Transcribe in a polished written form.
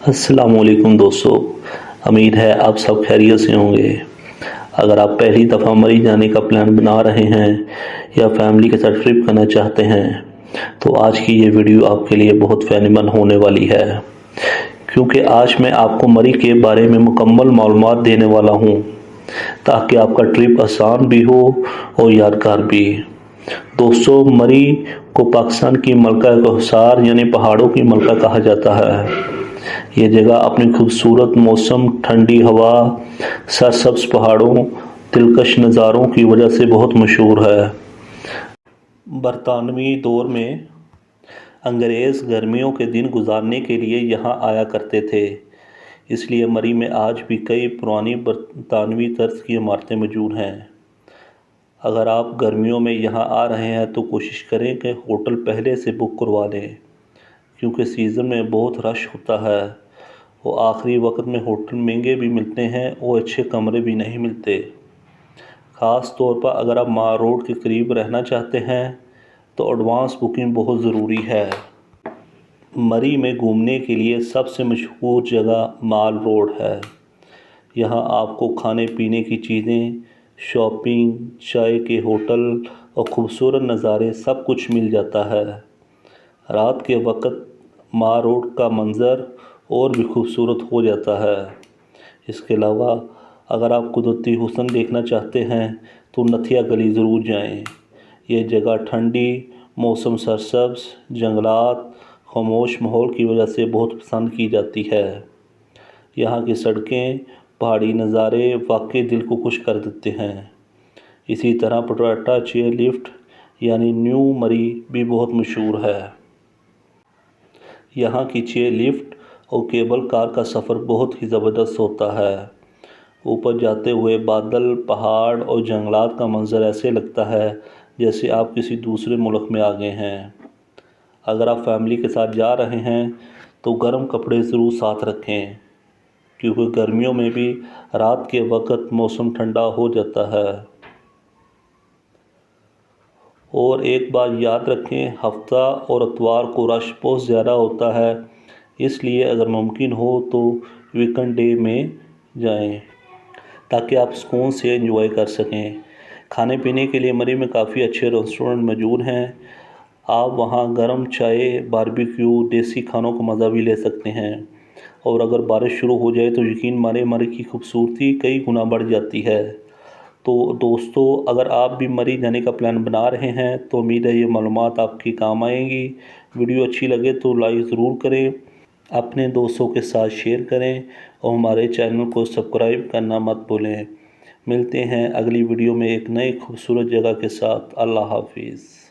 السلام علیکم دوستو، امید ہے آپ سب خیریت سے ہوں گے۔ اگر آپ پہلی دفعہ مری جانے کا پلان بنا رہے ہیں یا فیملی کے ساتھ ٹرپ کرنا چاہتے ہیں تو آج کی یہ ویڈیو آپ کے لیے بہت فائدہ مند ہونے والی ہے، کیونکہ آج میں آپ کو مری کے بارے میں مکمل معلومات دینے والا ہوں تاکہ آپ کا ٹرپ آسان بھی ہو اور یادگار بھی۔ دوستو، مری کو پاکستان کی ملکہ کوہسار یعنی پہاڑوں کی ملکہ کہا جاتا ہے۔ یہ جگہ اپنی خوبصورت موسم، ٹھنڈی ہوا، سرسبز پہاڑوں، دلکش نظاروں کی وجہ سے بہت مشہور ہے۔ برطانوی دور میں انگریز گرمیوں کے دن گزارنے کے لیے یہاں آیا کرتے تھے، اس لیے مری میں آج بھی کئی پرانی برطانوی طرز کی عمارتیں موجود ہیں۔ اگر آپ گرمیوں میں یہاں آ رہے ہیں تو کوشش کریں کہ ہوٹل پہلے سے بک کروا لیں، کیونکہ سیزن میں بہت رش ہوتا ہے اور آخری وقت میں ہوٹل مہنگے بھی ملتے ہیں اور اچھے کمرے بھی نہیں ملتے۔ خاص طور پر اگر آپ مال روڈ کے قریب رہنا چاہتے ہیں تو ایڈوانس بکنگ بہت ضروری ہے۔ مری میں گھومنے کے لیے سب سے مشہور جگہ مال روڈ ہے۔ یہاں آپ کو کھانے پینے کی چیزیں، شاپنگ، چائے کے ہوٹل اور خوبصورت نظارے سب کچھ مل جاتا ہے۔ رات کے وقت مال روڈ کا منظر اور بھی خوبصورت ہو جاتا ہے۔ اس کے علاوہ اگر آپ قدرتی حسن دیکھنا چاہتے ہیں تو نتھیا گلی ضرور جائیں۔ یہ جگہ ٹھنڈی موسم، سرسبز جنگلات، خاموش ماحول کی وجہ سے بہت پسند کی جاتی ہے۔ یہاں کی سڑکیں، پہاڑی نظارے واقعی دل کو خوش کر دیتے ہیں۔ اسی طرح پٹوٹا چیئر لفٹ یعنی نیو مری بھی بہت مشہور ہے۔ یہاں کی چیئر لفٹ اور کیبل کار کا سفر بہت ہی زبردست ہوتا ہے۔ اوپر جاتے ہوئے بادل، پہاڑ اور جنگلات کا منظر ایسے لگتا ہے جیسے آپ کسی دوسرے ملک میں آ گئے ہیں۔ اگر آپ فیملی کے ساتھ جا رہے ہیں تو گرم کپڑے ضرور ساتھ رکھیں، کیونکہ گرمیوں میں بھی رات کے وقت موسم ٹھنڈا ہو جاتا ہے۔ اور ایک بات یاد رکھیں، ہفتہ اور اتوار کو رش بہت زیادہ ہوتا ہے، اس لیے اگر ممکن ہو تو ویکنڈ ڈے میں جائیں تاکہ آپ سکون سے انجوائے کر سکیں۔ کھانے پینے کے لیے مری میں کافی اچھے ریسٹورنٹ موجود ہیں۔ آپ وہاں گرم چائے، باربیکیو، دیسی کھانوں کا مزہ بھی لے سکتے ہیں۔ اور اگر بارش شروع ہو جائے تو یقین مانیں مری کی خوبصورتی کئی گنا بڑھ جاتی ہے۔ تو دوستو، اگر آپ بھی مری جانے کا پلان بنا رہے ہیں تو امید ہے یہ معلومات آپ کی کام آئیں گی۔ ویڈیو اچھی لگے تو لائک ضرور کریں، اپنے دوستوں کے ساتھ شیئر کریں اور ہمارے چینل کو سبسکرائب کرنا مت بھولیں۔ ملتے ہیں اگلی ویڈیو میں ایک نئی خوبصورت جگہ کے ساتھ۔ اللہ حافظ۔